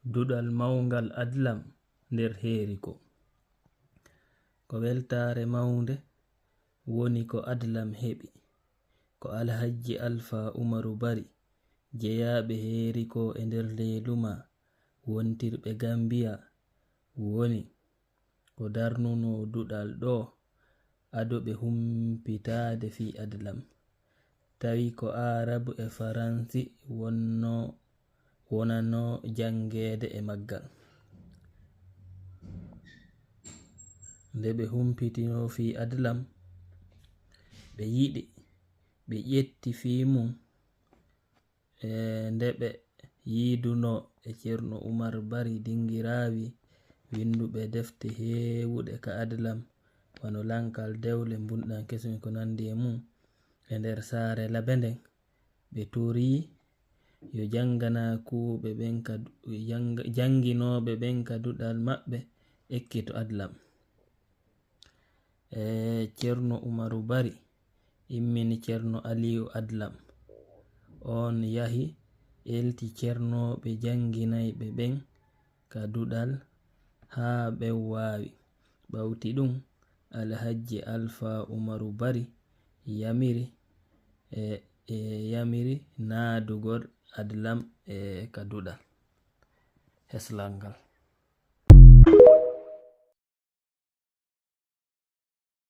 duɗal mawngal adlam nder heeriko. Ko weltare mawnde woni ko adlam heɓi, ko Alhaji Alfa Umaru Bari jeyaɓe heeriko e nder leeluma wontirɓe Gambia woni ko darnuno duɗal ɗo adoɓe humpitade fi adlam, tawi ko Arabu e Faransi wonano jangede e maggal. Nde ɓe humpitino fi adlam, ɓe yiɗi ɓe ƴetti fi mum nde ɓe yiduno e Ceerno Umar Bari dingirawi winduɓe defte heewuɗe ka adlam wano Lankal Dewle, Mbunɗan Kesum ko nandi e mum e nder saare labenden. Ɓe tori yo janginoɓe ɓen ka duɗal maɓɓe ekkito adlam. Ceerno Umaru Bari immini Ceerno Aliyu Adlam, on yahi elti ceernoɓe janginayɓe ɓen ka duɗal haa ɓe wawi. Ɓawti ɗum Alhaji Alfa Umaru Bari yamiri naadugol adlam ka duɗal. Heslal ngal.